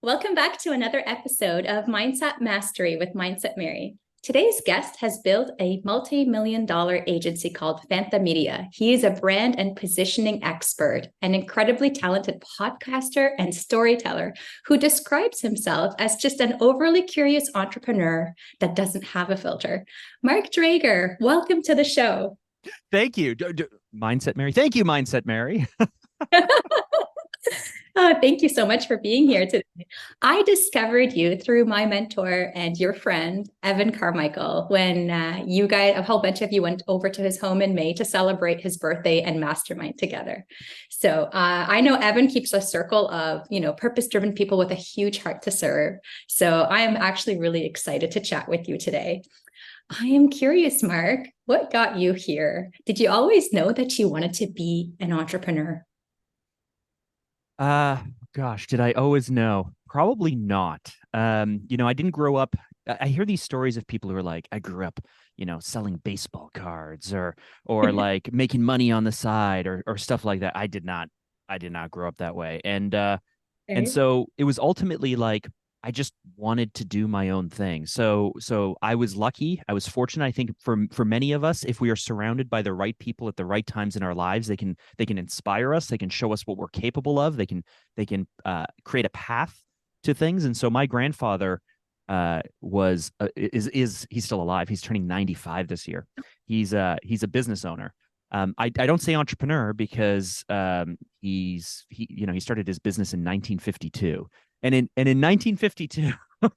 Welcome back to another episode of Mindset Mastery with Mindset Mary. Today's guest has built a multi-million-dollar agency called Phanta Media. He is a brand and positioning expert, an incredibly talented podcaster and storyteller who describes himself as just an overly curious entrepreneur that doesn't have a filter. Mark Drager, welcome to the show. Thank you. Mindset Mary. Thank you, Mindset Mary. Thank you so much for being here today. I discovered you through my mentor and your friend, Evan Carmichael, when you guys, a whole bunch of you went over to his home in May to celebrate his birthday and mastermind together. So I know Evan keeps a circle of, purpose-driven people with a huge heart to serve. So I am actually really excited to chat with you today. I am curious, Mark, what got you here? Did you always know that you wanted to be an entrepreneur? Gosh, did I always know? Probably not. I didn't grow up. I hear these stories of people who are like, I grew up, selling baseball cards or like making money on the side or stuff like that. I did not grow up that way. And Right. so it was ultimately like I just wanted to do my own thing. So I was lucky. I was fortunate. I think for many of us, if we are surrounded by the right people at the right times in our lives, they can inspire us. They can show us what we're capable of. They can create a path to things. And so my grandfather was is he's still alive. He's turning 95 this year. He's a business owner. I don't say entrepreneur because he started his business in 1952, and in 1952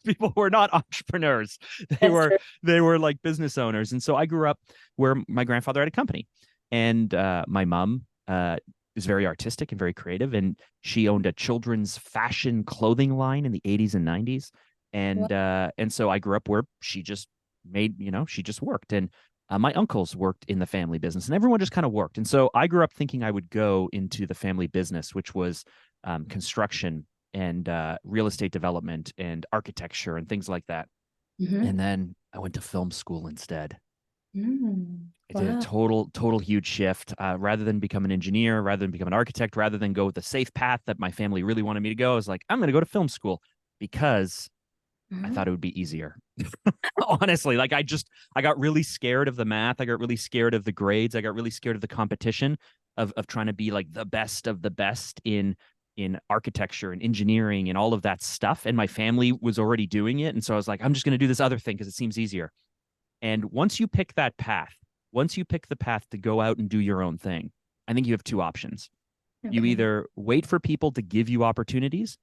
people were not entrepreneurs. They That's were true. they were like business owners, and so I grew up where my grandfather had a company, and my mom is very artistic and very creative, and she owned a children's fashion clothing line in the 80s and 90s, and so I grew up where she just worked, and my uncles worked in the family business, and everyone just kind of worked. And so I grew up thinking I would go into the family business, which was construction and real estate development and architecture and things like that. And Mhm. then I went to film school instead. I did a Wow. total huge shift. Rather than become an engineer, rather than become an architect, rather than go the safe path that my family really wanted me to go, I was like, I'm going to go to film school because I Mhm. thought it would be easier. Honestly, like I got really scared of the math. I got really scared of the grades. I got really scared of the competition of trying to be like the best of the best in architecture and engineering and all of that stuff. And my family was already doing it. And so I was like, I'm just going to do this other thing because it seems easier. And once you pick that path, once you pick the path to go out and do your own thing, I think you have two options. You Okay. either wait for people to give you opportunities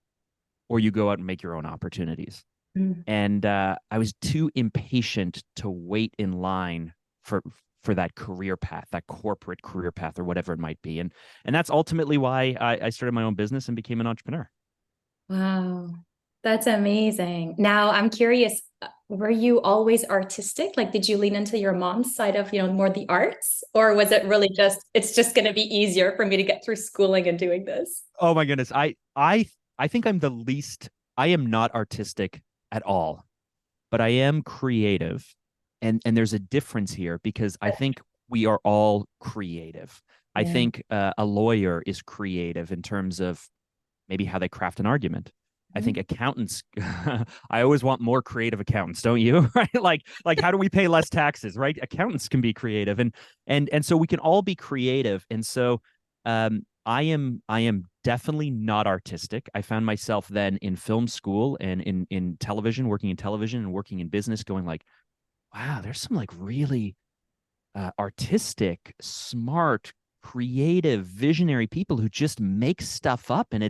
or you go out and make your own opportunities. Mm. And I was too impatient to wait in line for that career path, that corporate career path, or whatever it might be. And that's ultimately why I started my own business and became an entrepreneur. Wow. That's amazing. Now, I'm curious, were you always artistic? Like, did you lean into your mom's side of, more the arts? Or was it really just, it's just going to be easier for me to get through schooling and doing this? Oh my goodness, I think I'm the least. I am not artistic at all, but I am creative, and there's a difference here because I think we are all creative. I Yeah. think a lawyer is creative in terms of maybe how they craft an argument. I think Mhm. accountants, I always want more creative accountants, don't you? Right? Like how do we pay less taxes, right? Accountants can be creative, and so we can all be creative. And so I am definitely not artistic. I found myself then in film school and in television, working in television and working in business, going like, wow, there's some like really artistic, smart, creative, visionary people who just make stuff up, and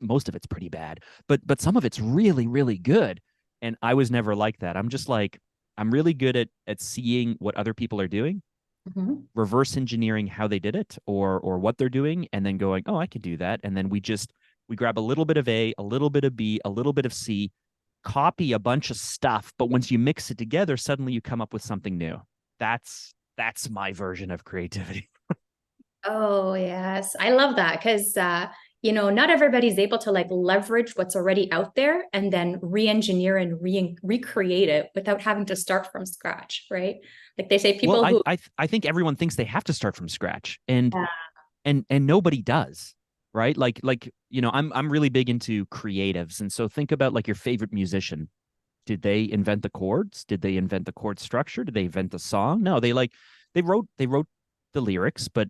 most of it's pretty bad, but some of it's really really good. And I was never like that. I'm just like I'm really good at seeing what other people are doing, Mhm. reverse engineering how they did it or what they're doing, and then going, oh, I could do that. And then we grab a little bit of A, little bit of B, a little bit of C, copy a bunch of stuff, but once you mix it together, suddenly you come up with something new. That's my version of creativity. Oh, yes. I love that because, not everybody's able to like leverage what's already out there and then re-engineer and recreate it without having to start from scratch, right? Like they say, Well, people who, I think everyone thinks they have to start from scratch, and yeah, and nobody does. right? I'm really big into creatives. And so think about like your favorite musician. Did they invent the chords? Did they invent the chord structure? Did they invent the song? No, they wrote the lyrics, but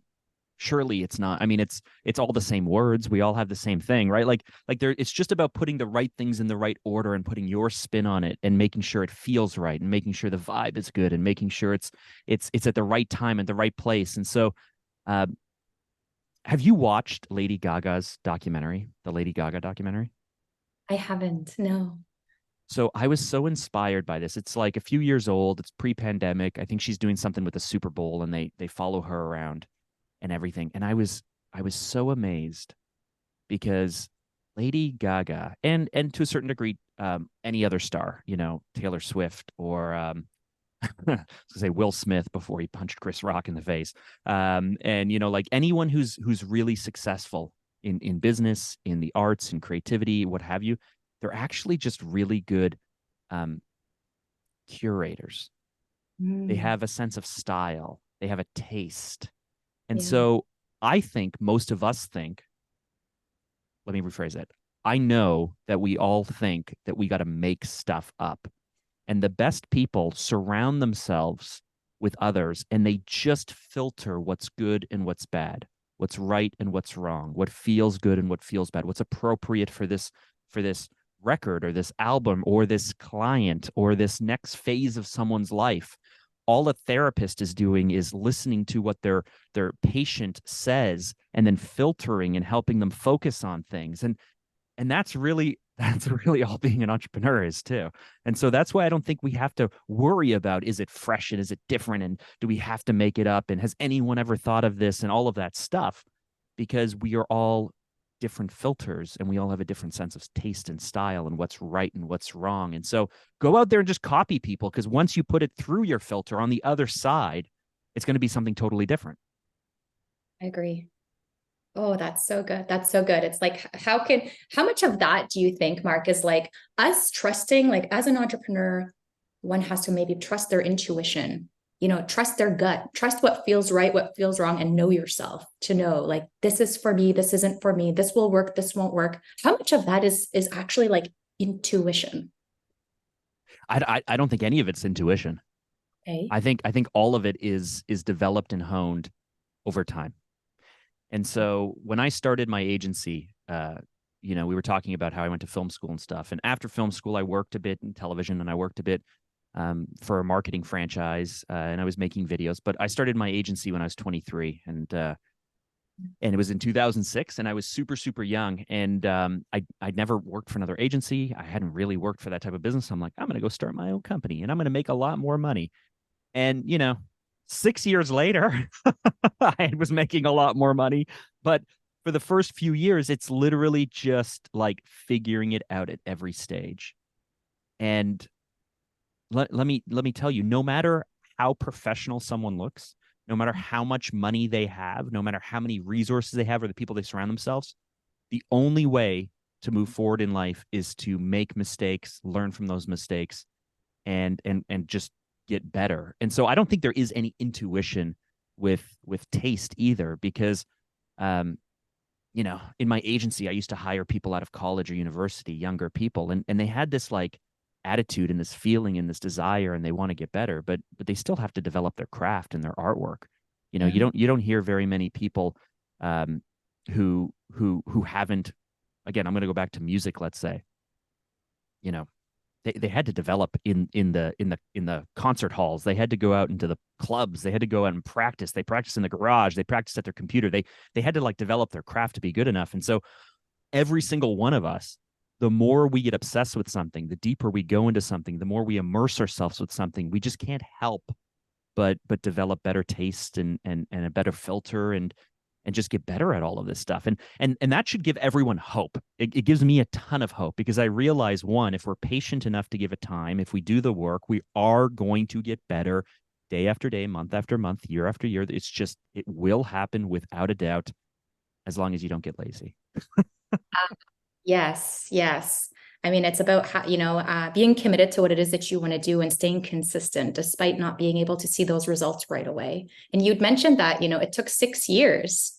surely it's not. I mean, it's all the same words. We all have the same thing, right? Like there it's just about putting the right things in the right order and putting your spin on it and making sure it feels right and making sure the vibe is good and making sure it's at the right time at the right place. And so uh, have you watched Lady Gaga's documentary, the Lady Gaga documentary? I haven't. No. So I was so inspired by this. It's like a few years old. It's pre-pandemic. I think she's doing something with the Super Bowl, and they follow her around and everything. And I was so amazed because Lady Gaga and to a certain degree, any other star, Taylor Swift or I was gonna say Will Smith before he punched Chris Rock in the face, and like anyone who's really successful in business, in the arts, in creativity, what have you, they're actually just really good um, curators. They Mm, have a sense of style. They have a taste. And yeah. so I think most of us think, let me rephrase it. I know that we all think that we got to make stuff up. And the best people surround themselves with others and they just filter what's good and what's bad, what's right and what's wrong, what feels good and what feels bad, what's appropriate for this record or this album or this client or this next phase of someone's life. All a therapist is doing is listening to what their patient says and then filtering and helping them focus on things. And that's really all being an entrepreneur is too. And so that's why I don't think we have to worry about, is it fresh and is it different and do we have to make it up and has anyone ever thought of this and all of that stuff, because we are all different filters and we all have a different sense of taste and style and what's right and what's wrong. And so go out there and just copy people, because once you put it through your filter on the other side, it's going to be something totally different. I agree. Oh, that's so good. That's so good. It's like, how much of that do you think, Mark, is like us trusting, like as an entrepreneur, one has to maybe trust their intuition, trust their gut, trust what feels right, what feels wrong, and know yourself to know like, this is for me, this isn't for me, this will work, this won't work. How much of that is actually like intuition? I don't think any of it's intuition. Okay. I think all of it is developed and honed over time. And so when I started my agency, we were talking about how I went to film school and stuff. And after film school, I worked a bit in television and I worked a bit for a marketing franchise, and I was making videos. But I started my agency when I was 23, and it was in 2006, and I was super super young, and I'd never worked for another agency. I hadn't really worked for that type of business. So I'm like, I'm going to go start my own company, and I'm going to make a lot more money. And 6 years later, I was making a lot more money. But for the first few years, it's literally just like figuring it out at every stage. And let me tell you, no matter how professional someone looks, no matter how much money they have, no matter how many resources they have or the people they surround themselves, the only way to move forward in life is to make mistakes, learn from those mistakes, and just get better. And so I don't think there is any intuition with taste either, because um in my agency I used to hire people out of college or university, younger people, and they had this like attitude and this feeling and this desire and they want to get better, but they still have to develop their craft and their artwork. Yeah. You don't hear very many people um who haven't, again, I'm going to go back to music, let's say, you know they had to develop in the concert halls. They had to go out into the clubs. They had to go out and practice. They practiced in the garage. They practiced at their computer. They had to like develop their craft to be good enough. And so every single one of us, the more we get obsessed with something, the deeper we go into something, the more we immerse ourselves with something, we just can't help but develop better taste and a better filter and just get better at all of this stuff. And that should give everyone hope. It gives me a ton of hope, because I realize, one, if we're patient enough to give it time, if we do the work, we are going to get better day after day, month after month, year after year. It will happen without a doubt, as long as you don't get lazy. Yes, yes. I mean, it's about how, being committed to what it is that you want to do and staying consistent despite not being able to see those results right away. And you'd mentioned that, it took 6 years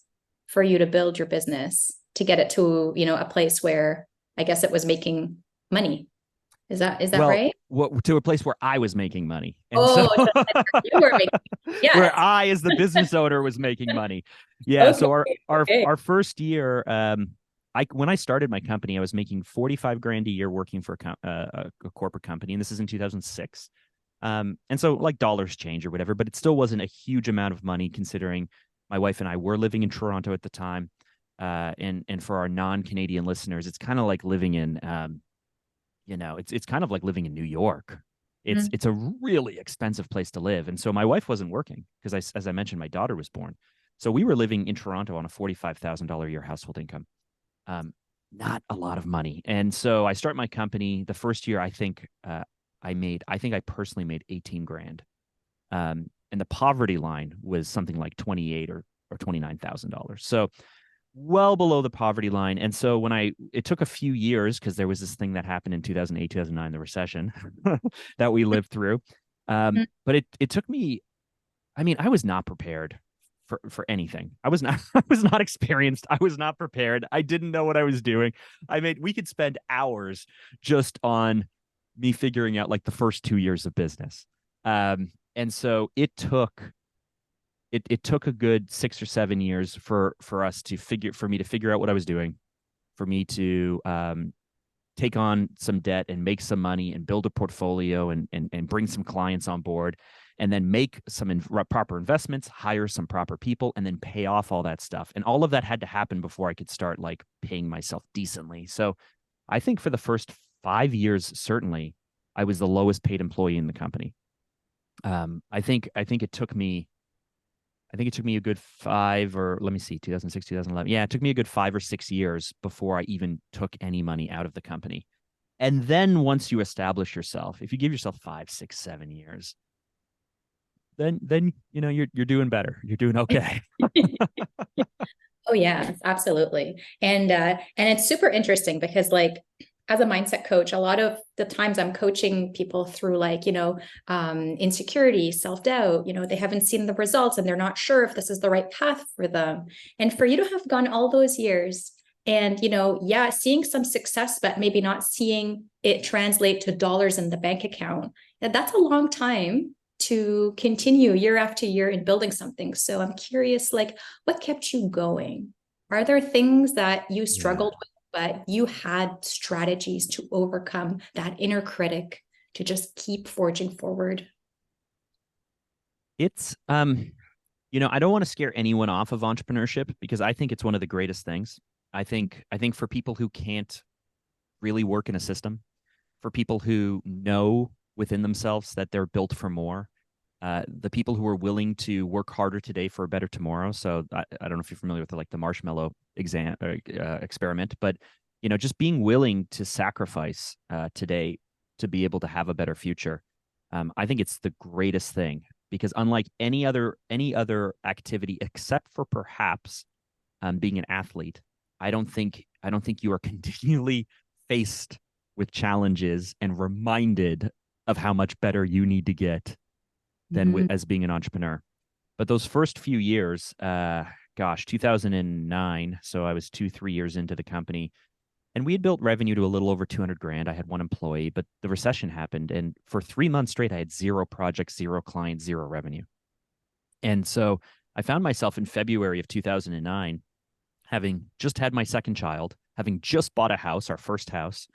for you to build your business. to get it to, a place where I guess it was making money. Is that Well, right? to a place where I was making money. And so Oh, so you were making, where yes. I, as the business owner, was making money. Yeah. Okay. So Okay. our first year, when I started my company, I was making 45 grand a year working for a corporate company, and this is in 2006. And so like dollars change or whatever, but it still wasn't a huge amount of money considering my wife and I were living in Toronto at the time. And for our non-Canadian listeners, it's kind of like living in it's kind of like living in New York. Mhm. It's a really expensive place to live. And so my wife wasn't working because as I mentioned, my daughter was born. So we were living in Toronto on a $45,000 a year household income. Um, Not a lot of money. And so I start my company. The first year, I think I personally made 18 grand. And the poverty line was something like 28 or $29,000. So well below the poverty line. And so it took a few years because there was this thing that happened in 2008, 2009, the recession that we lived through. But it took me, I mean, I was not prepared for anything. I was not, I was not experienced. I was not prepared. I didn't know what I was doing. We could spend hours just on me figuring out like the first 2 years of business. And so it took a good 6 or 7 years for me to figure out what I was doing, for me to take on some debt and make some money and build a portfolio and bring some clients on board, and then make some proper investments, hire some proper people, and then pay off all that stuff. And all of that had to happen before I could start like paying myself decently. So I think for the first 5 years, certainly, I was the lowest paid employee in the company. I think it took me a good 2006, 2011. Yeah, it took me a good 5 or 6 years before I even took any money out of the company. And then once you establish yourself, if you give yourself 5, 6, 7 years, then you're doing better. You're doing okay. Oh yeah, absolutely. And it's super interesting because like as a mindset coach, a lot of the times I'm coaching people through like, insecurity, self-doubt, they haven't seen the results and they're not sure if this is the right path for them. And for you to have gone all those years and, yeah, seeing some success, but maybe not seeing it translate to dollars in the bank account, that's a long time to continue year after year in building something. So I'm curious, like, what kept you going? Are there things that you Yeah. struggled with, but you had strategies to overcome that inner critic to just keep forging forward? It's I don't want to scare anyone off of entrepreneurship because I think it's one of the greatest things. I think for people who can't really work in a system, for people who know within themselves that they're built for more, the people who are willing to work harder today for a better tomorrow. So I don't know if you're familiar with the marshmallow experiment, but just being willing to sacrifice today to be able to have a better future. I think it's the greatest thing because unlike any other activity except for perhaps being an athlete, I don't think you are continually faced with challenges and reminded of how much better you need to get Mm. as being an entrepreneur. But those first few years, 2009, so I was 2, 3 years into the company, and we had built revenue to a little over 200 grand. I had one employee, but the recession happened, and for 3 months straight, I had zero projects, zero clients, zero revenue. And so I found myself in February of 2009 having just had my second child, having just bought a house, our first house,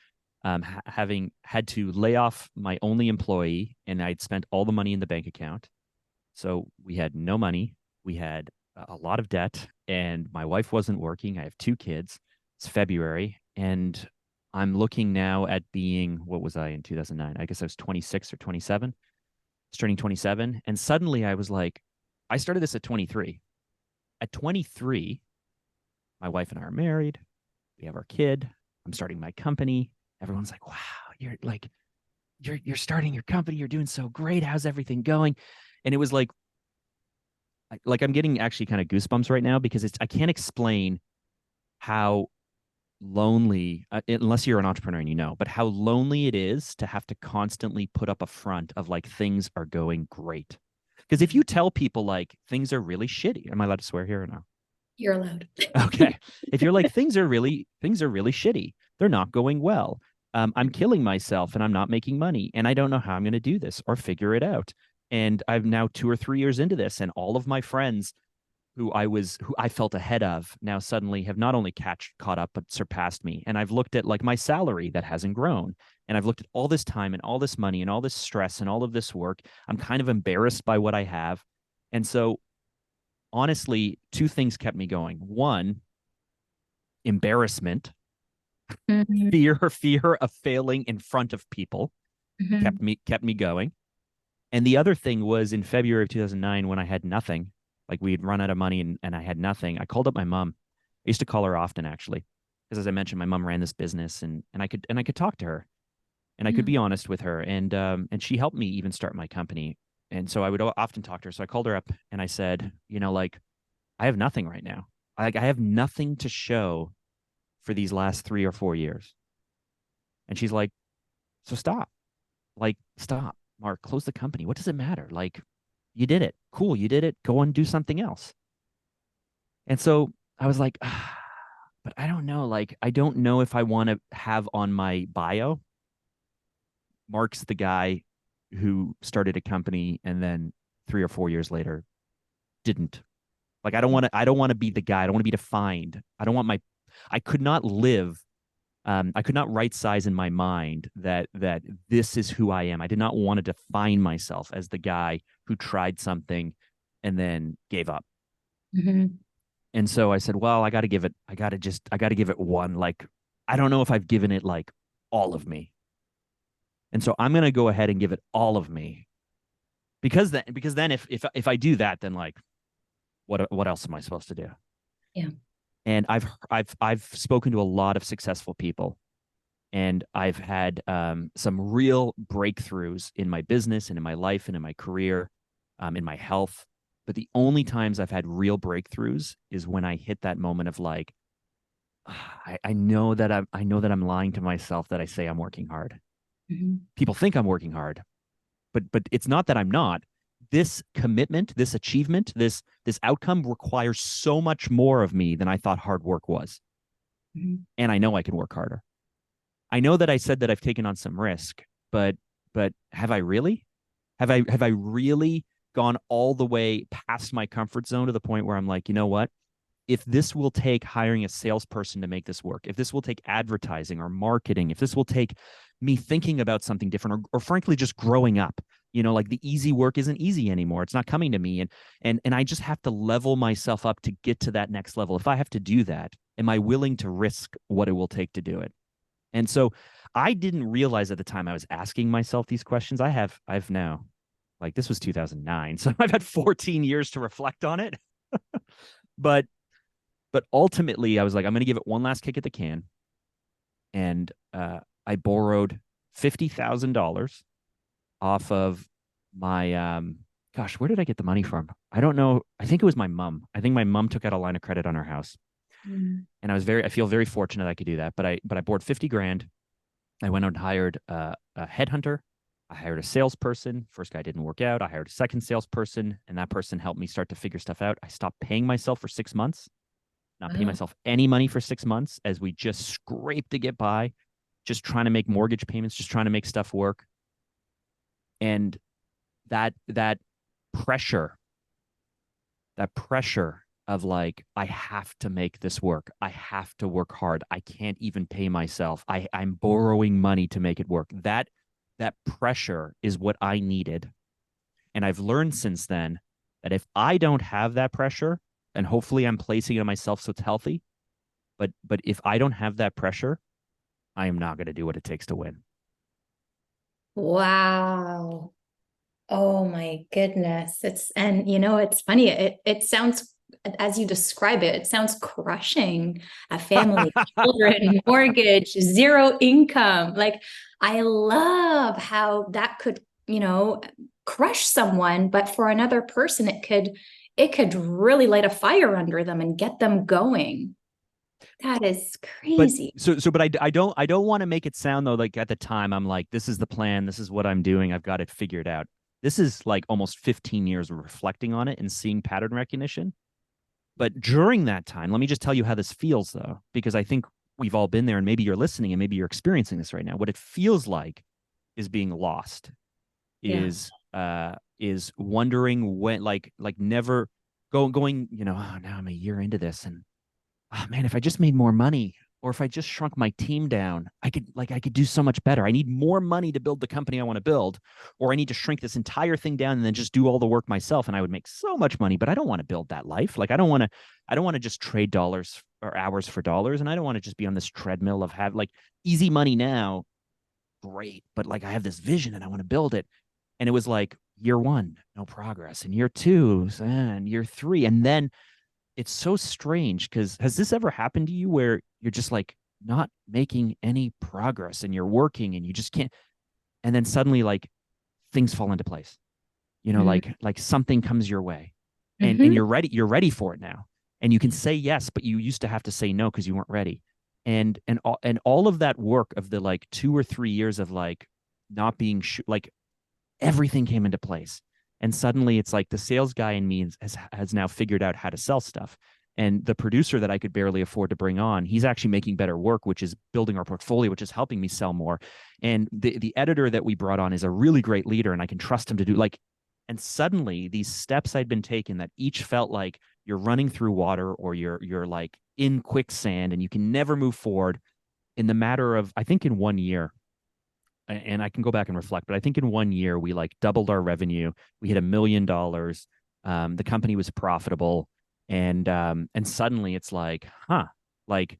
having had to lay off my only employee, and I'd spent all the money in the bank account. So we had no money. We had a lot of debt, and my wife wasn't working. I have 2 kids. It's February, and I'm looking now at being, what was I in 2009? I guess I was 26 or 27. I was turning 27. And suddenly I was like, I started this at 23. At 23, my wife and I are married. We have our kid. I'm starting my company. Everyone's like, wow, you're starting your company. You're doing so great. How's everything going? And it was like I'm getting actually kind of goosebumps right now because I can't explain how lonely, unless you're an entrepreneur and but how lonely it is to have to constantly put up a front of like things are going great. Because if you tell people like things are really shitty, am I allowed to swear here or no? You're allowed. Okay. If you're like, things are really shitty. They're not going well. I'm killing myself and I'm not making money and I don't know how I'm going to do this or figure it out. And I'm now 2 or 3 years into this, and all of my friends who I felt ahead of now suddenly have not only caught up but surpassed me. And I've looked at like my salary that hasn't grown, and I've looked at all this time and all this money and all this stress and all of this work. I'm kind of embarrassed by what I have. And so honestly, two things kept me going. One, embarrassment, Mhm, fear of failing in front of people mhm, kept me going. And the other thing was in February of 2009 when I had nothing, like we had run out of money and I had nothing. I called up my mom. I used to call her often actually, because as I mentioned, my mom ran this business, and I could talk to her and I could mhm, be honest with her, and she helped me even start my company. And so I would often talk to her. So I called her up and I said, like, I have nothing right now. I have nothing to show for these last 3 or 4 years. And she's like, so stop. Like, stop, Mark, close the company. What does it matter? Like, you did it. Cool. You did it. Go and do something else. And so I was like, but I don't know. Like, I don't know if I want to have on my bio, Mark's the guy who started a company and then 3 or 4 years later didn't. Like, I don't want to be the guy. I don't want to be defined. I don't want I could not live. I could not right size in my mind that this is who I am. I did not want to define myself as the guy who tried something and then gave up. mhm, And so I said, well, I got to give it one. Like, I don't know if I've given it like all of me. And so I'm going to go ahead and give it all of me, because then if I do that, then like, what else am I supposed to do? yeah. And I've spoken to a lot of successful people, and I've had some real breakthroughs in my business and in my life and in my career, in my health. But the only times I've had real breakthroughs is when I hit that moment of like, I know that I know that I'm lying to myself that I say I'm working hard. Mhm, People think I'm working hard, but it's not that I'm not. This commitment, this achievement, this outcome requires so much more of me than I thought hard work was. mhm, And I know I can work harder. I know that I said that I've taken on some risk, but have I really? Have I really gone all the way past my comfort zone to the point where I'm like, you know what? If this will take hiring a salesperson to make this work, if this will take advertising or marketing, if this will take me thinking about something different, or frankly just growing up, like the easy work isn't easy anymore. It's not coming to me, and I just have to level myself up to get to that next level. If I have to do that, am I willing to risk what it will take to do it? And so I didn't realize at the time I was asking myself these questions. I've now, like, this was 2009, so I've had 14 years to reflect on it. but but ultimately I was like, I'm going to give it one last kick at the can. And I borrowed $50,000 off of my gosh, where did I get the money from? I don't know. I think it was my mom. I think my mom took out a line of credit on her house. mhm. And I feel very fortunate I could do that. But I borrowed 50 grand. I went out and hired a headhunter. I hired a salesperson. First guy didn't work out. I hired a second salesperson, and that person helped me start to figure stuff out. I stopped paying myself for 6 months, not paying Wow. myself any money for 6 months, as we just scraped to get by, just trying to make mortgage payments, just trying to make stuff work. And that pressure, that pressure of like, I have to make this work. I have to work hard. I can't even pay myself. I'm borrowing money to make it work. That pressure is what I needed. And I've learned since then that if I don't have that pressure, and hopefully I'm placing it on myself so it's healthy, but if I don't have that pressure, I am not going to do what it takes to win. Wow. Oh my goodness. It's funny. It sounds, as you describe it, it sounds crushing. A family, children, mortgage, zero income. Like, I love how that could, crush someone, but for another person, it could really light a fire under them and get them going. That is But crazy. but I don't want to make it sound though like at the time I'm like, this is the plan, this is what I'm doing, I've got it figured out. This is like almost 15 years of reflecting on it and seeing pattern recognition. But during that time, let me just tell you how this feels though, because I think we've all been there, and maybe you're listening and maybe you're experiencing this right now. What it feels like is being lost, Yeah. is wondering when, like never going, oh, now I'm a year into this, and oh man, if I just made more money, or if I just shrunk my team down, I could do so much better. I need more money to build the company I want to build, or I need to shrink this entire thing down and then just do all the work myself, and I would make so much money. But I don't want to build that life. Like I don't want to just trade dollars or hours for dollars, and I don't want to just be on this treadmill of have like easy money now, great, but like I have this vision and I want to build it. And it was like year one, no progress, and year two, and year three, and then it's so strange because has this ever happened to you where you're just like not making any progress and you're working and you just can't, and then suddenly like things fall into place, like something comes your way, and Mm-hmm. you're ready for it now, and you can say yes, but you used to have to say no because you weren't ready. And all of that work of the like 2 or 3 years of like not being like everything came into place. And suddenly it's like the sales guy in me has now figured out how to sell stuff. And the producer that I could barely afford to bring on, he's actually making better work, which is building our portfolio, which is helping me sell more. And the editor that we brought on is a really great leader, and I can trust him to do like, and suddenly these steps I'd been taking that each felt like you're running through water, or you're like in quicksand and you can never move forward, in the matter of, I think in 1 year, and I can go back and reflect, but I think in 1 year we like doubled our revenue. We hit $1 million. The company was profitable, and suddenly it's like, like,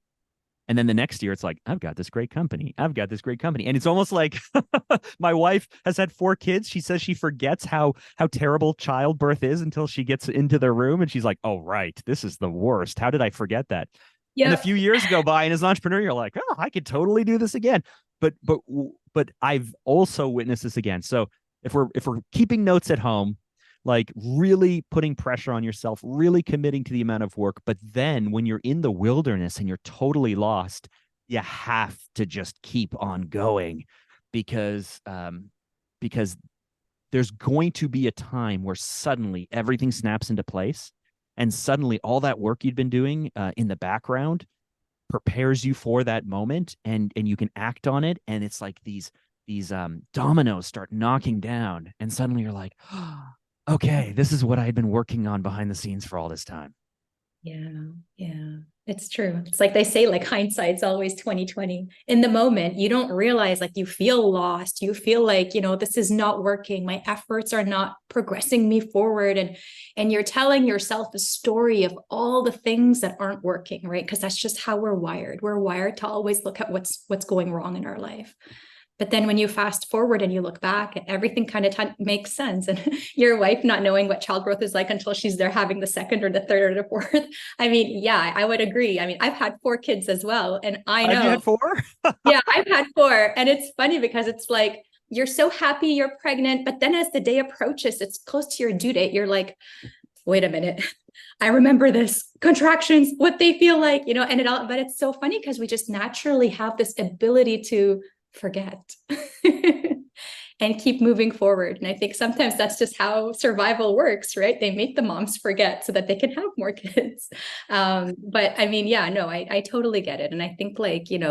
and then the next year it's like, I've got this great company. I've got this great company, and it's almost like my wife has had 4 kids. She says she forgets how terrible childbirth is until she gets into the room, and she's like, oh right, this is the worst. How did I forget that? And a Yep. few years go by, and as an entrepreneur, you're like, oh, I could totally do this again. But I've also witnessed this again. So if we're keeping notes at home, like really putting pressure on yourself, really committing to the amount of work, but then when you're in the wilderness and you're totally lost, you have to just keep on going, because there's going to be a time where suddenly everything snaps into place, and suddenly all that work you'd been doing in the background prepares you for that moment, and you can act on it, and it's like these dominoes start knocking down, and suddenly you're like, oh, okay, this is what I'd been working on behind the scenes for all this time. Yeah, yeah, it's true. It's like they say, like hindsight's always 2020. In the moment, you don't realize, like you feel lost. You feel like, this is not working. My efforts are not progressing me forward. And you're telling yourself a story of all the things that aren't working, right? Because that's just how we're wired. We're wired to always look at what's going wrong in our life. But then when you fast forward and you look back, everything kind of makes sense. And your wife not knowing what childbirth is like until she's there having the second or the third or the fourth. I mean, yeah, I would agree. I mean, I've had 4 kids as well. And I Have you know, had four? yeah, I've had 4. And it's funny because it's like, you're so happy you're pregnant. But then as the day approaches, it's close to your due date. You're like, wait a minute. I remember this contractions, what they feel like, and but it's so funny because we just naturally have this ability to forget and keep moving forward. And I think sometimes that's just how survival works, right? They make the moms forget so that they can have more kids. But I mean, yeah, no, I totally get it. And I think like, in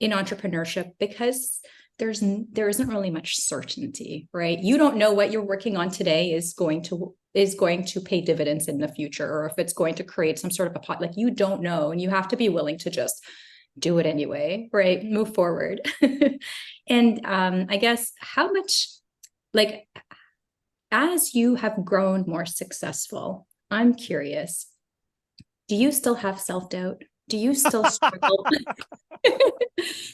entrepreneurship, because there isn't really much certainty, right? You don't know what you're working on today is going to pay dividends in the future, or if it's going to create some sort of a pot, like you don't know. And you have to be willing to just do it anyway, right? Move forward. And I guess how much, like, as you have grown more successful, I'm curious, do you still have self-doubt? Do you still struggle?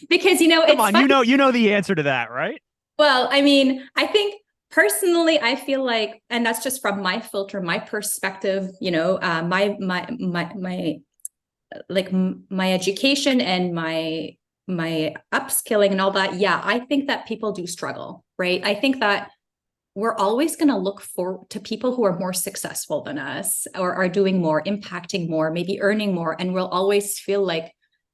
Because, Come it's on, funny. you know the answer to that, right? Well, I mean, I think personally, I feel like, and that's just from my filter, my perspective, my like my education and my upskilling and all that. Yeah, I think that people do struggle, right? I think that we're always going to look for to people who are more successful than us, or are doing more, impacting more, maybe earning more, and we'll always feel like,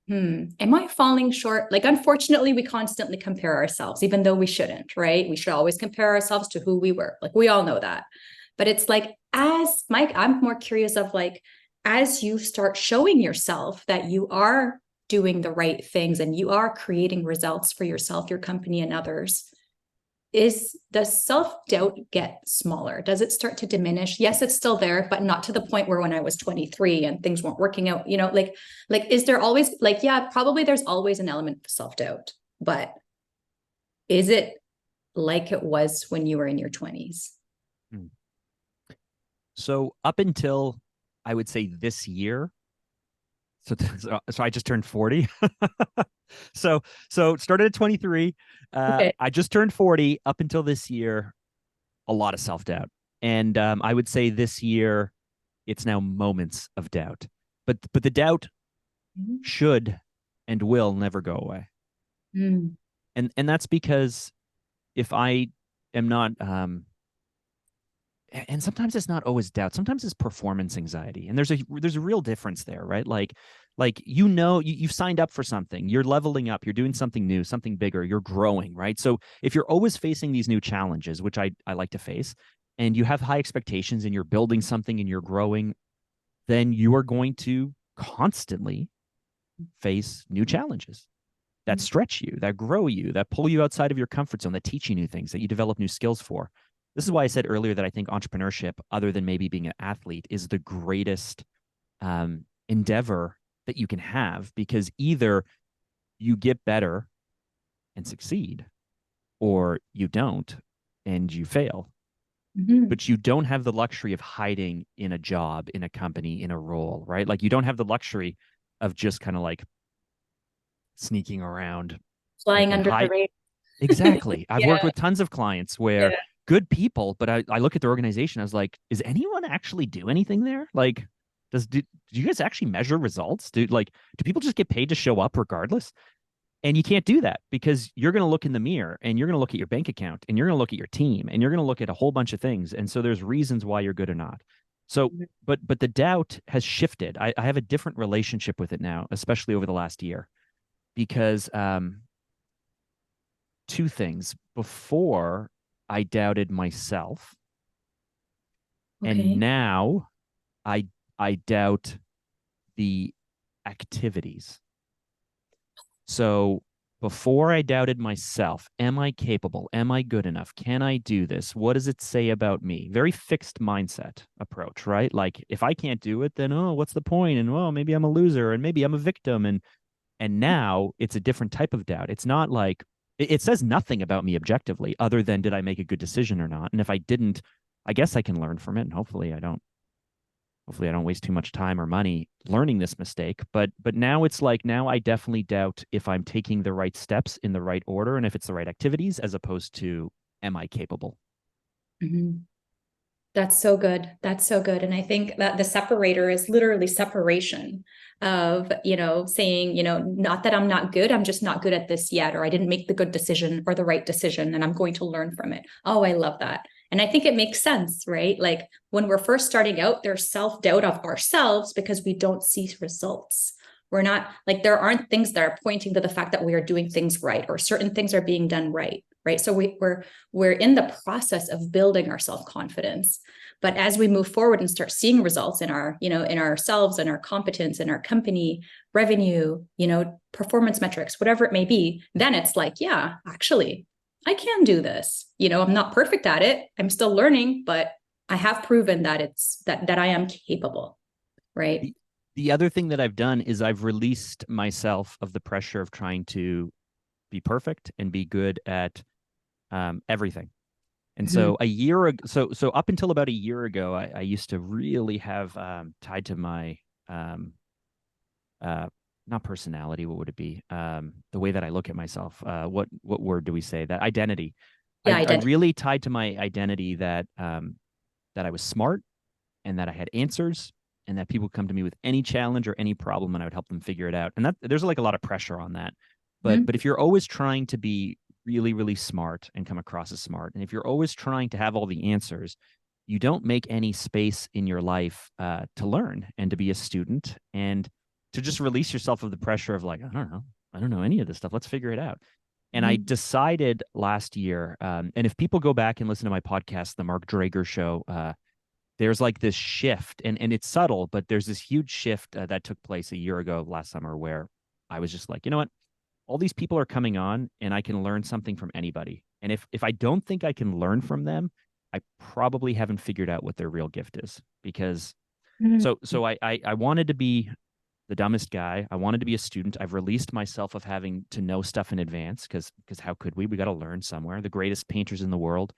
am I falling short? Like, unfortunately, we constantly compare ourselves, even though we shouldn't, right? We should always compare ourselves to who we were. Like, we all know that. But it's like, as Mike, I'm more curious of like, as you start showing yourself that you are doing the right things and you are creating results for yourself, your company, and others, does self-doubt get smaller? Does it start to diminish? Yes, it's still there, but not to the point where when I was 23 and things weren't working out, like is there always, like, yeah, probably there's always an element of self-doubt, but is it like it was when you were in your 20s? So up until I would say this year, so I just turned 40. So started at 23. Okay. I just turned 40. Up until this year, a lot of self-doubt. And I would say this year, it's now moments of doubt. But the doubt should and will never go away. Mm-hmm. And that's because if I am not and sometimes it's not always doubt, sometimes it's performance anxiety, and there's a real difference there, right? Like you've signed up for something, you're leveling up, you're doing something new, something bigger, you're growing, right? So if you're always facing these new challenges, which I like to face, and you have high expectations and you're building something and you're growing, then you are going to constantly face new challenges that stretch you, that grow you, that pull you outside of your comfort zone, that teach you new things, that you develop new skills for. This is why I said earlier that I think entrepreneurship, other than maybe being an athlete, is the greatest endeavor that you can have, because either you get better and succeed, or you don't and you fail. Mm-hmm. But you don't have the luxury of hiding in a job, in a company, in a role, right? Like you don't have the luxury of just kind of like sneaking around Flying and under the hide. radar. Exactly. I've worked Yeah. with tons of clients where Yeah. good people, but I look at their organization, I was like, is anyone actually do anything there? Like, do you guys actually measure results? Do people just get paid to show up regardless? And you can't do that, because you're going to look in the mirror and you're going to look at your bank account and you're going to look at your team and you're going to look at a whole bunch of things. And so there's reasons why you're good or not. So, but the doubt has shifted. I have a different relationship with it now, especially over the last year, because two things. Before, I doubted myself, and Okay. now I I doubt the activities. So before, I doubted myself. Am I capable? Am I good enough? Can I do this? What does it say about me? Very fixed mindset approach, right? Like if I can't do it, then oh, what's the point? And oh, maybe I'm a loser, and maybe I'm a victim. And now it's a different type of doubt. It's not like it says nothing about me objectively, other than did I make a good decision or not? And if I didn't, I guess I can learn from it, and hopefully I don't waste too much time or money learning this mistake. But now it's like, now I definitely doubt if I'm taking the right steps in the right order, and if it's the right activities, as opposed to am I capable? Mm-hmm. That's so good. That's so good. And I think that the separator is literally separation of, saying, not that I'm not good, I'm just not good at this yet, or I didn't make the good decision or the right decision, and I'm going to learn from it. Oh, I love that. And I think it makes sense, right? Like when we're first starting out, there's self-doubt of ourselves because we don't see results. We're not like, there aren't things that are pointing to the fact that we are doing things right, or certain things are being done right. Right. So we're in the process of building our self-confidence. But as we move forward and start seeing results in in ourselves and our competence and our company revenue, performance metrics, whatever it may be, then it's like, yeah, actually, I can do this. I'm not perfect at it. I'm still learning, but I have proven that that I am capable. Right. The other thing that I've done is I've released myself of the pressure of trying to be perfect and be good at everything. And Mm-hmm. so a year ago, so up until about a year ago, I used to really have tied to my uh, not personality. What would it be? The way that I look at myself. What word do we say? That identity. Yeah, I identity. really tied to my identity that that I was smart, and that I had answers, and that people come to me with any challenge or any problem, and I would help them figure it out. And that there's like a lot of pressure on that. Mm-hmm. But if you're always trying to be really, really smart and come across as smart, and if you're always trying to have all the answers, you don't make any space in your life to learn and to be a student, and to just release yourself of the pressure of like, I don't know any of this stuff. Let's figure it out. And I Mm-hmm. decided last year, and if people go back and listen to my podcast, the Mark Drager Show, there's like this shift, and it's subtle, but there's this huge shift that took place a year ago last summer where I was just like, you know what? All these people are coming on and I can learn something from anybody. And if I don't think I can learn from them, I probably haven't figured out what their real gift is. Because Mm. so I wanted to be the dumbest guy. I wanted to be a student. I've released myself of having to know stuff in advance because how could we? We got to learn somewhere. The greatest painters in the world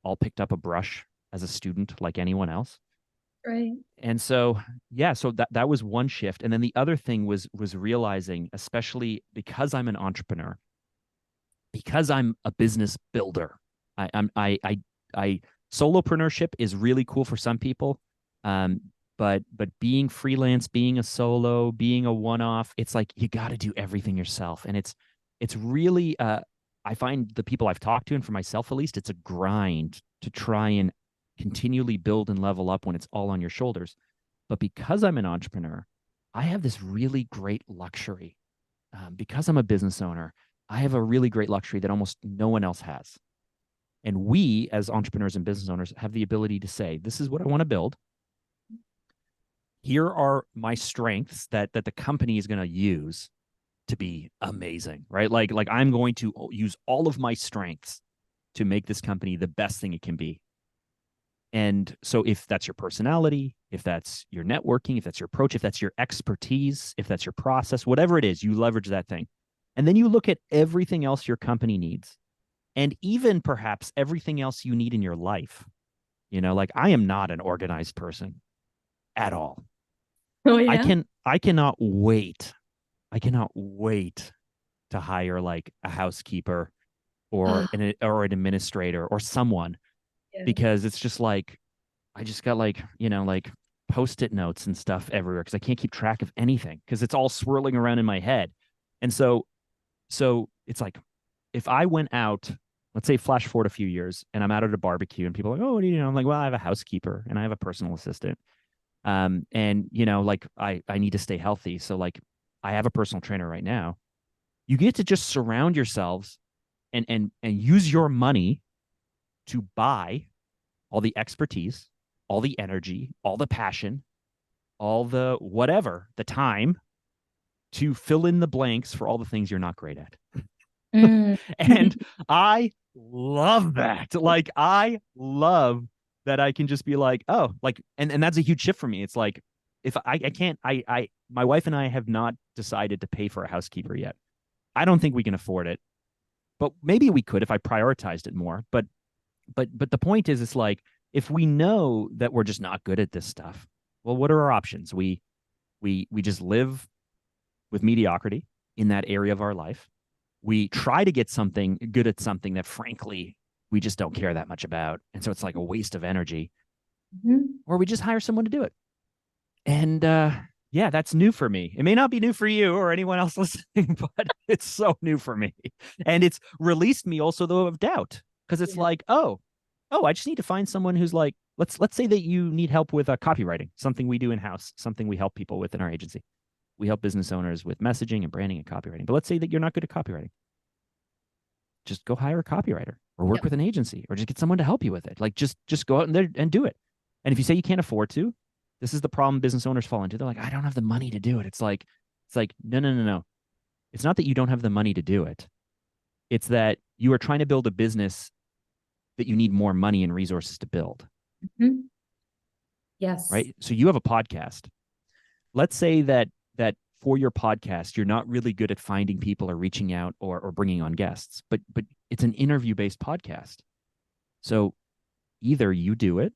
all picked up a brush as a student like anyone else. Right. And so yeah, so that was one shift. And then the other thing was realizing, especially because I'm an entrepreneur, because I'm a business builder. I Solopreneurship is really cool for some people. Um, but being freelance, being a solo, being a one-off, it's like you got to do everything yourself. And it's really I find the people I've talked to, and for myself at least, it's a grind to try and continually build and level up when it's all on your shoulders. But because I'm an entrepreneur, I have this really great luxury. Because I'm a business owner, I have a really great luxury that almost no one else has. And we, as entrepreneurs and business owners, have the ability to say, this is what I want to build. Here are my strengths that the company is going to use to be amazing, right? Like I'm going to use all of my strengths to make this company the best thing it can be. And so if that's your personality, if that's your networking, if that's your approach, if that's your expertise, if that's your process, whatever it is, you leverage that thing. And then you look at everything else your company needs, and even perhaps everything else you need in your life. Like I am not an organized person at all. Oh I yeah. can I cannot wait. I cannot wait to hire like a housekeeper or Oh, an administrator or someone, yeah. because it's just like I just got like, like post-it notes and stuff everywhere because I can't keep track of anything because it's all swirling around in my head. And so it's like if I went out, let's say flash forward a few years and I'm out at a barbecue and people are like, oh, what do you know? I'm like, well, I have a housekeeper and I have a personal assistant. And like I need to stay healthy. So like I have a personal trainer right now. You get to just surround yourselves and use your money to buy all the expertise, all the energy, all the passion, all the whatever, the time to fill in the blanks for all the things you're not great at. Mm. And I love that. Like I love that I can just be like, oh, like, and that's a huge shift for me. It's like if I can't, my wife and I have not decided to pay for a housekeeper yet. I don't think we can afford it, but maybe we could if I prioritized it more. But the point is, it's like if we know that we're just not good at this stuff, well, what are our options? We just live with mediocrity in that area of our life. We try to get something good at something that frankly we just don't care that much about, and so it's like a waste of energy. Mhm. Or we just hire someone to do it. And yeah, that's new for me. It may not be new for you or anyone else listening, but it's so new for me. And it's released me also though of doubt, because it's Yeah. like, oh, I just need to find someone who's like, let's say that you need help with copywriting, something we do in house, something we help people with in our agency. We help business owners with messaging and branding and copywriting. But let's say that you're not good at copywriting. Just go hire a copywriter or work Yep. with an agency or just get someone to help you with it. Like just go out and there and do it. And if you say you can't afford to, this is the problem business owners fall into. They're like, I don't have the money to do it. It's like, no, no, no, no. It's not that you don't have the money to do it. It's that you are trying to build a business that you need more money and resources to build. Mhm. Yes. Right. So you have a podcast. Let's say that for your podcast, you're not really good at finding people or reaching out or bringing on guests, but it's an interview based podcast. So either you do it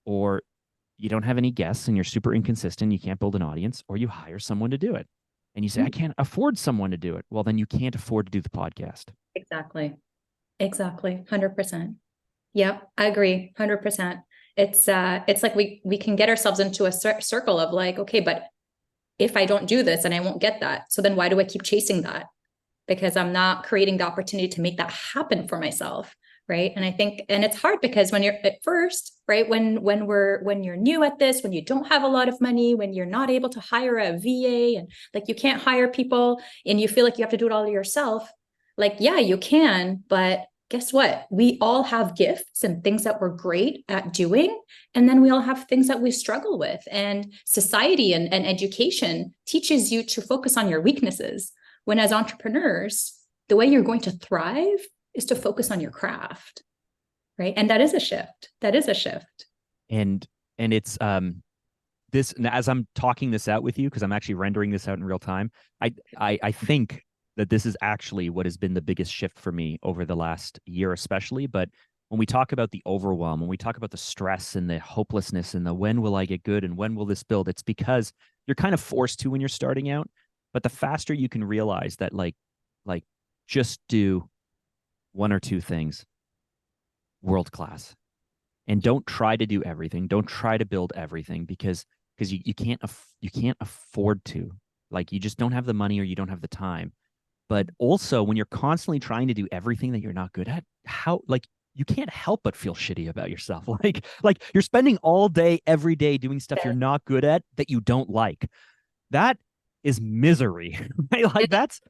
or you don't have any guests and you're super inconsistent, you can't build an audience, or you hire someone to do it. And you say, I Mhm. can't afford someone to do it. Well, then you can't afford to do the podcast. Exactly. Exactly. 100%. Yep, I agree. 100%. It's like we can get ourselves into a circle of like, okay, but if I don't do this and I won't get that, so then why do I keep chasing that? Because I'm not creating the opportunity to make that happen for myself. Right. And I think, and it's hard because when you're at first, right, when you're new at this, when you don't have a lot of money, when you're not able to hire a VA and like you can't hire people and you feel like you have to do it all yourself, like, yeah, you can, but guess what? We all have gifts and things that we're great at doing. And then we all have things that we struggle with. And society and education teaches you to focus on your weaknesses. When as entrepreneurs, the way you're going to thrive is to focus on your craft. Right. And that is a shift. That is a shift. And it's this, as I'm talking this out with you, because I'm actually rendering this out in real time, I think that this is actually what has been the biggest shift for me over the last year, especially. But when we talk about the overwhelm, when we talk about the stress and the hopelessness and the when will I get good and when will this build, it's because you're kind of forced to when you're starting out. But the faster you can realize that, like just do one or two things world class, and don't try to do everything. Don't try to build everything because you can't afford to. Like, you just don't have the money or you don't have the time. But also, when you're constantly trying to do everything that you're not good at, how, like, you can't help but feel shitty about yourself. Like you're spending all day, every day doing stuff you're not good at that you don't like. That is misery, right? Like that's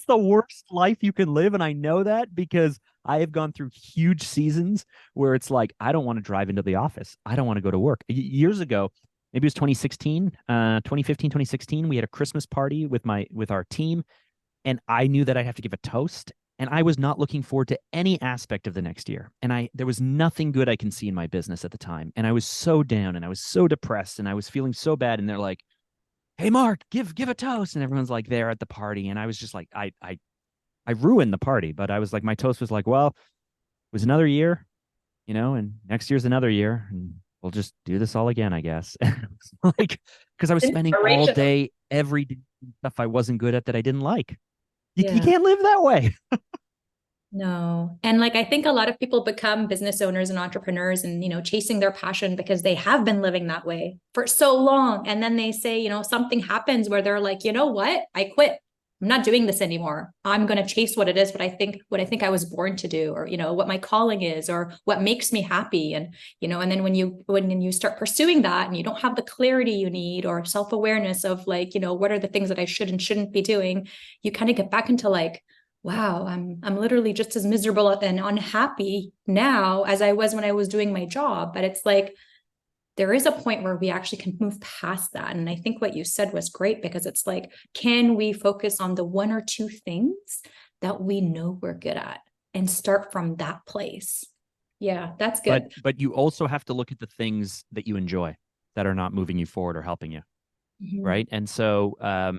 the worst life you can live. And I know that because I have gone through huge seasons where it's like, I don't want to drive into the office. I don't want to go to work. Years ago, maybe it was 2016, 2015, 2016, we had a Christmas party with our team. And I knew that I'd have to give a toast. And I was not looking forward to any aspect of the next year. And there was nothing good I can see in my business at the time. And I was so down and I was so depressed and I was feeling so bad. And they're like, hey, Mark, give a toast. And everyone's like there at the party. And I was just like, I ruined the party. But I was like, my toast was like, well, it was another year, and next year's another year. And we'll just do this all again, I guess. Like, because I was spending all day, every day, stuff I wasn't good at that I didn't like. You can't live that way. No. And like, I think a lot of people become business owners and entrepreneurs and, chasing their passion because they have been living that way for so long. And then they say, something happens where they're like, you know what? I quit. I'm not doing this anymore. I'm going to chase what it is, what I think I was born to do, or, what my calling is, or what makes me happy. And, and then when you start pursuing that and you don't have the clarity you need or self-awareness of like, what are the things that I should and shouldn't be doing, you kind of get back into like, wow, I'm literally just as miserable and unhappy now as I was when I was doing my job. But it's like, there is a point where we actually can move past that. And I think what you said was great, because it's like, can we focus on the one or two things that we know we're good at and start from that place? Yeah, that's good. But you also have to look at the things that you enjoy that are not moving you forward or helping you. Mm-hmm. Right. And so, I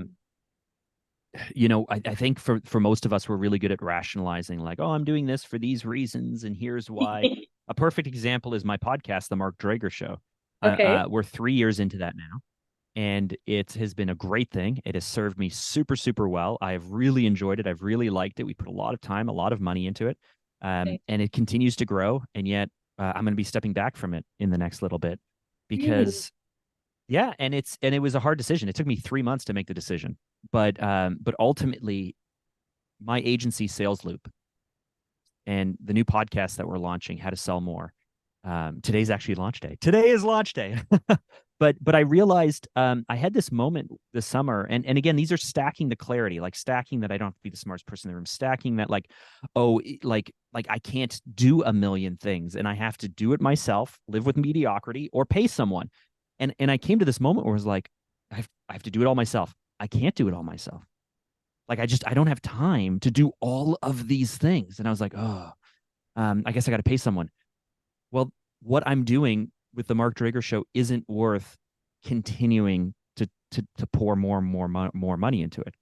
think for most of us, we're really good at rationalizing like, oh, I'm doing this for these reasons. And here's why. A perfect example is my podcast, The Mark Drager Show. Okay. We're 3 years into that now. And it has been a great thing. It has served me super, super well. I have really enjoyed it. I've really liked it. We put a lot of time, a lot of money into it. And it continues to grow. And yet I'm going to be stepping back from it in the next little bit because, yeah, and it was a hard decision. It took me 3 months to make the decision. But ultimately, my agency, Sales Loop, and the new podcast that we're launching, How to Sell More. Today's actually launch day. Today is launch day. But I realized I had this moment this summer, and again, these are stacking the clarity, like stacking that I don't have to be the smartest person in the room, stacking that like I can't do a million things and I have to do it myself, live with mediocrity, or pay someone. And I came to this moment where I was like, I have to do it all myself. I can't do it all myself. Like I don't have time to do all of these things. And I was like, I guess I got to pay someone. Well, what I'm doing with the Mark Drager Show isn't worth continuing to pour more and more money into it.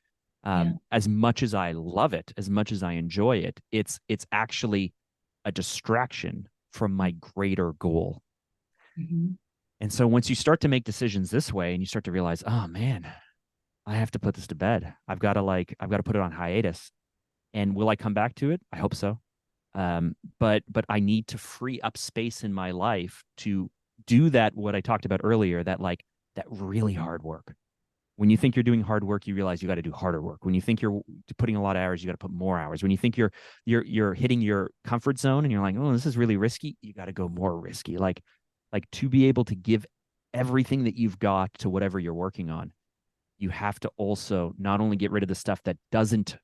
As much as I love it, as much as I enjoy it, it's actually a distraction from my greater goal. Mm-hmm. And so once you start to make decisions this way and you start to realize, oh man, I have to put this to bed. I've got to put it on hiatus. And will I come back to it? I hope so. But I need to free up space in my life to do that, what I talked about earlier, that really hard work. When you think you're doing hard work, you realize you got to do harder work. When you think you're putting a lot of hours, you got to put more hours. When you think you're hitting your comfort zone and you're like, oh, this is really risky, you got to go more risky. Like to be able to give everything that you've got to whatever you're working on, you have to also not only get rid of the stuff that doesn't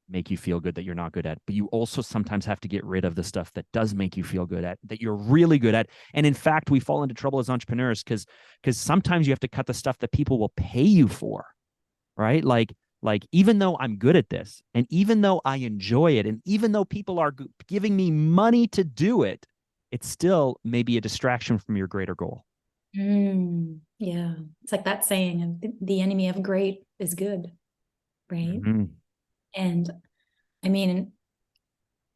make you feel good that you're not good at, but you also sometimes have to get rid of the stuff that does make you feel good at, that you're really good at. And in fact, we fall into trouble as entrepreneurs because sometimes you have to cut the stuff that people will pay you for, right? Like even though I'm good at this, and even though I enjoy it, and even though people are giving me money to do it, it's still maybe a distraction from your greater goal. Yeah. It's like that saying, the enemy of great is good, right? Mm-hmm. And I mean,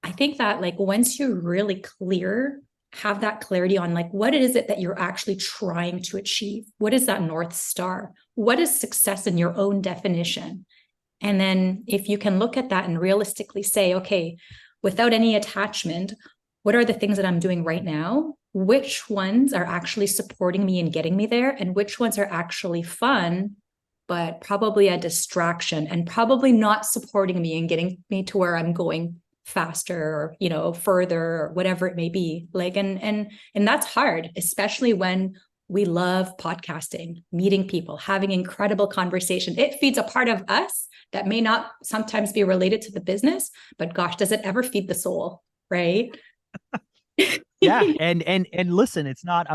I think that like once you're really clear, have that clarity on like what is it that you're actually trying to achieve? What is that North Star? What is success in your own definition? And then if you can look at that and realistically say, okay, without any attachment, what are the things that I'm doing right now? Which ones are actually supporting me and getting me there? And which ones are actually fun, but probably a distraction and probably not supporting me and getting me to where I'm going faster or, you know, further or whatever it may be. Like, and that's hard, especially when we love podcasting, meeting people, having incredible conversation. It feeds a part of us that may not sometimes be related to the business, but gosh, does it ever feed the soul, right? Yeah, and listen, it's not.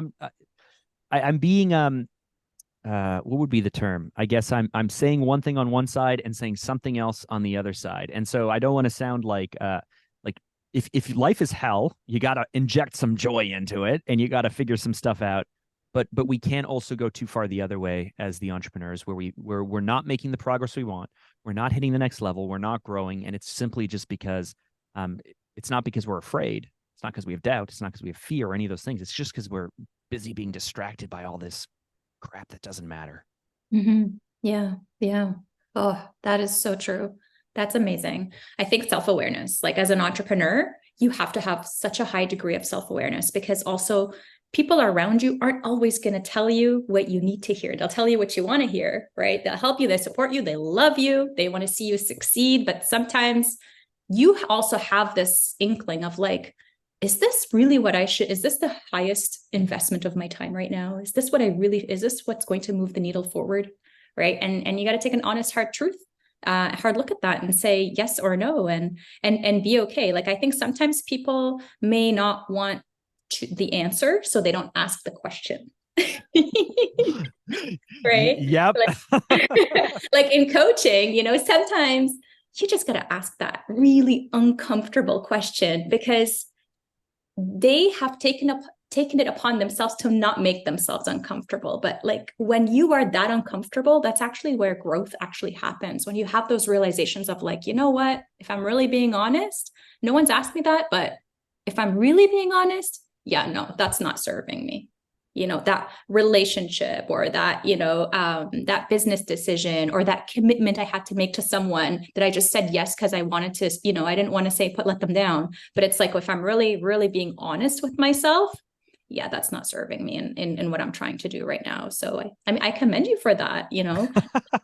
I'm being what would be the term? I guess I'm saying one thing on one side and saying something else on the other side, and so I don't want to sound like if life is hell, you got to inject some joy into it, and you got to figure some stuff out. But we can't also go too far the other way as the entrepreneurs, where we're not making the progress we want, we're not hitting the next level, we're not growing, and it's simply just because it's not because we're afraid. It's not because we have doubt. It's not because we have fear or any of those things. It's just because we're busy being distracted by all this crap that doesn't matter. Mm-hmm. Yeah. Yeah. Oh, that is so true. That's amazing. I think self-awareness, like as an entrepreneur, you have to have such a high degree of self-awareness because also people around you aren't always going to tell you what you need to hear. They'll tell you what you want to hear, right? They'll help you, they support you, they love you, they want to see you succeed. But sometimes you also have this inkling of like, is this really what I should, is this the highest investment of my time right now? Is this what I really, is this what's going to move the needle forward? Right. And you got to take an honest, hard truth, hard look at that and say yes or no, and be okay. Like, I think sometimes people may not want the answer, so they don't ask the question. Right. Yep. Like, like in coaching, you know, sometimes you just got to ask that really uncomfortable question because they have taken it upon themselves to not make themselves uncomfortable. But like when you are that uncomfortable, that's actually where growth actually happens. When you have those realizations of like, you know what, if I'm really being honest, no one's asked me that, but if I'm really being honest, yeah, no, that's not serving me. You know, that relationship or that, you know, that business decision or that commitment I had to make to someone that I just said yes because I wanted to, you know, I didn't want to say let them down. But it's like if I'm really, really being honest with myself, yeah, that's not serving me in what I'm trying to do right now. So I mean, I commend you for that. You know,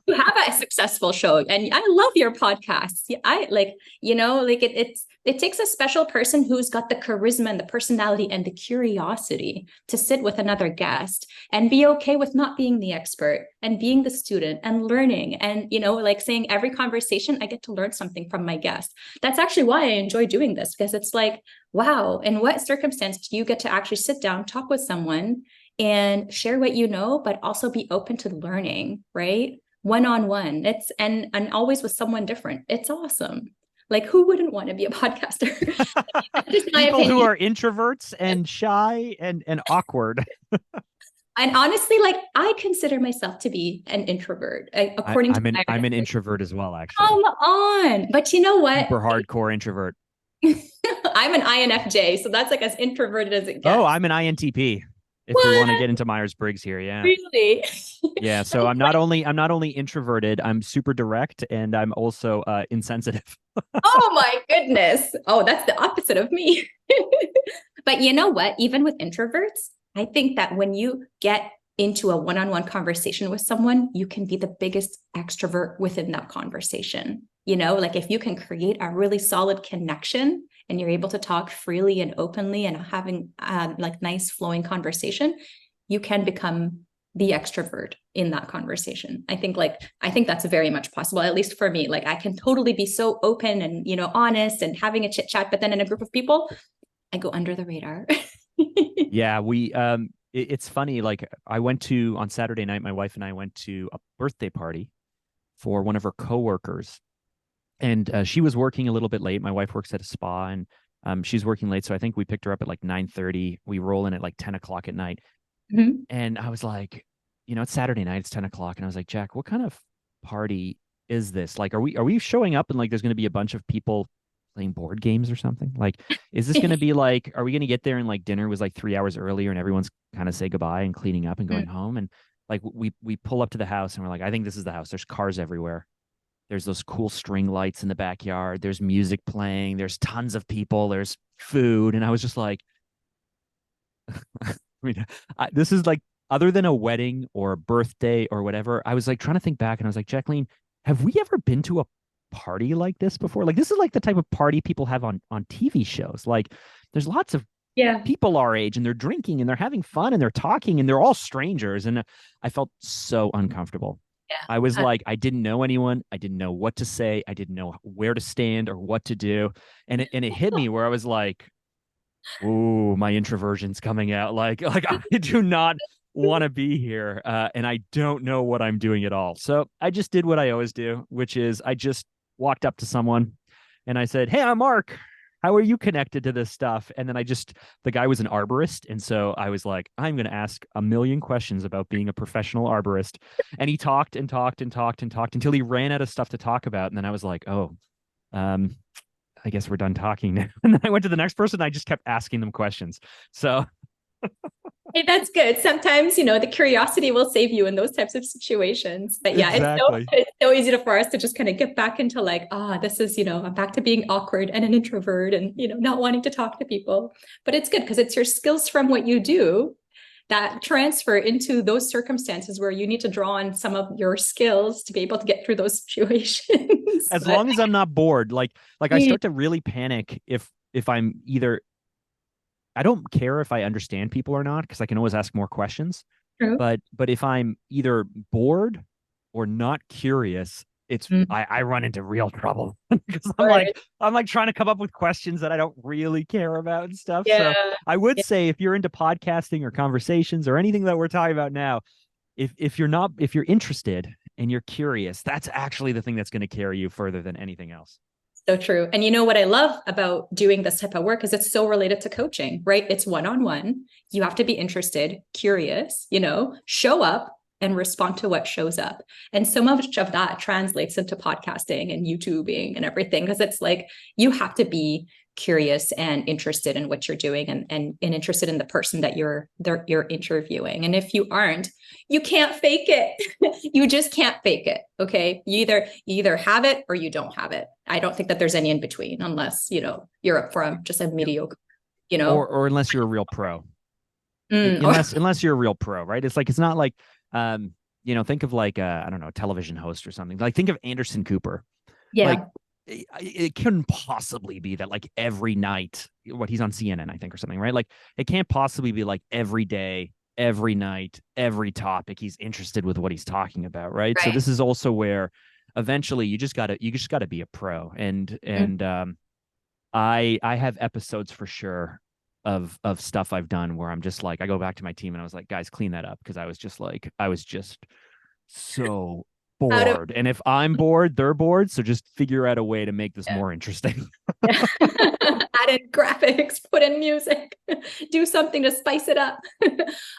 you have a successful show, and I love your podcast. I like, you know, like it takes a special person who's got the charisma and the personality and the curiosity to sit with another guest and be okay with not being the expert and being the student and learning. And, you know, like saying every conversation, I get to learn something from my guest. That's actually why I enjoy doing this, because it's like, wow, in what circumstance do you get to actually sit down, talk with someone and share what you know, but also be open to learning, right? One-on-one. It's and always with someone different. It's awesome. Like, who wouldn't want to be a podcaster? Just my People who opinion. are introverts and shy and awkward. And honestly, like I consider myself to be an introvert, according to my I'm an like, introvert as well, actually. come on. But you know what? Super hardcore introvert. I'm an INFJ, so that's like as introverted as it Oh, gets. I'm an INTP. If we want to What? get into Myers-Briggs here, yeah. Really? Yeah, so I'm not only introverted, I'm super direct and I'm also insensitive. Oh my goodness. Oh, that's the opposite of me. But you know what? Even with introverts, I think that when you get into a one-on-one conversation with someone, you can be the biggest extrovert within that conversation. You know, like if you can create a really solid connection and you're able to talk freely and openly and having like nice flowing conversation, you can become the extrovert in that conversation. I think that's very much possible, at least for me. Like I can totally be so open and, honest and having a chit chat, but then in a group of people, I go under the radar. Yeah, it's funny. Like I went to on Saturday night, my wife and I went to a birthday party for one of her coworkers, and she was working a little bit late. My wife works at a spa, and she's working late, so I think we picked her up at like 9:30. We roll in at like 10 o'clock at night, Mhm. and I was like, it's Saturday night, it's 10 o'clock, and I was like, Jack, what kind of party is this? Like, are we showing up and like there's going to be a bunch of people playing board games or something? Like, is this going to be like, are we going to get there and like dinner was like 3 hours earlier and everyone's kind of say goodbye and cleaning up and going home? And like we pull up to the house and we're like, I think this is the house. There's cars everywhere. There's those cool string lights in the backyard. There's music playing. There's tons of people. There's food. And I was just like, I mean, this is like, other than a wedding or a birthday or whatever, I was like trying to think back and I was like, Jacqueline, have we ever been to a party like this before? Like, this is like the type of party people have on TV shows. Like, there's lots of Yeah. people our age and they're drinking and they're having fun and they're talking and they're all strangers. And I felt so uncomfortable. Yeah. I was like, I didn't know anyone. I didn't know what to say. I didn't know where to stand or what to do. And it hit me where I was like, ooh, my introversion's coming out. Like I do not want to be here. And I don't know what I'm doing at all. So I just did what I always do, which is I just walked up to someone and I said, hey, I'm Mark. How are you connected to this stuff? And then the guy was an arborist. And so I was like, I'm going to ask a million questions about being a professional arborist. And he talked and talked and talked and talked until he ran out of stuff to talk about. And then I was like, oh, I guess we're done talking now. And then I went to the next person. I just kept asking them questions. So Hey, that's good. Sometimes, the curiosity will save you in those types of situations. But yeah, exactly. it's so easy for us to just kind of get back into like, this is, I'm back to being awkward and an introvert and, not wanting to talk to people. But it's good because it's your skills from what you do that transfer into those circumstances where you need to draw on some of your skills to be able to get through those situations. As long as I'm not bored, like I start to really panic if I'm either, I don't care if I understand people or not because I can always ask more questions. True. But if I'm either bored or not curious, Mm. I run into real trouble because Or- I'm like trying to come up with questions that I don't really care about and stuff. yeah. So I would say if you're into podcasting or conversations or anything that we're talking about now, if you're interested and you're curious, that's actually the thing that's going to carry you further than anything else. So true. And what I love about doing this type of work is it's so related to coaching, right? It's one-on-one. You have to be interested, curious, show up and respond to what shows up. And so much of that translates into podcasting and YouTubing and everything, because it's like you have to be curious and interested in what you're doing and interested in the person that you're interviewing. And if you aren't, you can't fake it. You just can't fake it. Okay. You either have it or you don't have it. I don't think that there's any in between unless, you're up for just a mediocre, Or unless you're a real pro. Unless you're a real pro, right? It's not like think of like I don't know, a television host or something. Like think of Anderson Cooper. yeah. Like it couldn't possibly be that like every night, what he's on CNN, I think, or something, right? Like it can't possibly be like every day, every night, every topic he's interested with what he's talking about, right? So Right. this is also where eventually you just gotta be a pro. And I have episodes for sure of stuff I've done where I'm just like, I go back to my team and I was like, guys, clean that up. Cause I was just so Out of bored. And if I'm bored, they're bored. So just figure out a way to make this more interesting. add in graphics, put in music, do something to spice it up.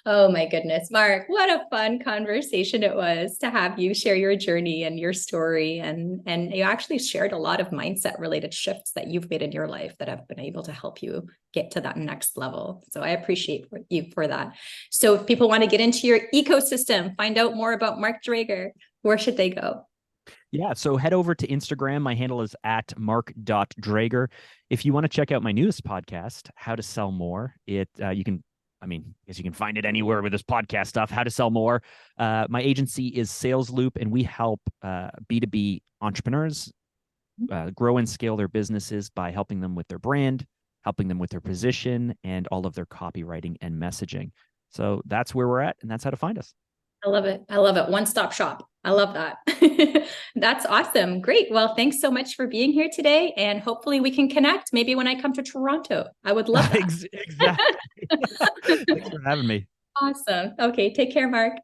Oh my goodness, Mark, what a fun conversation it was to have you share your journey and your story. And you actually shared a lot of mindset related shifts that you've made in your life that have been able to help you get to that next level. So I appreciate you for that. So if people want to get into your ecosystem, find out more about Mark Drager, where should they go? Yeah, so head over to Instagram. My handle is at mark.drager. If you want to check out my newest podcast, How to Sell More, you can, I guess you can find it anywhere with this podcast stuff, How to Sell More. My agency is Sales Loop, and we help B2B entrepreneurs grow and scale their businesses by helping them with their brand, helping them with their position, and all of their copywriting and messaging. So that's where we're at, and that's how to find us. I love it. I love it. One-stop shop. I love that. That's awesome. Great. Well, thanks so much for being here today. And hopefully we can connect maybe when I come to Toronto. I would love that. Exactly. Thanks for having me. Awesome. Okay. Take care, Mark.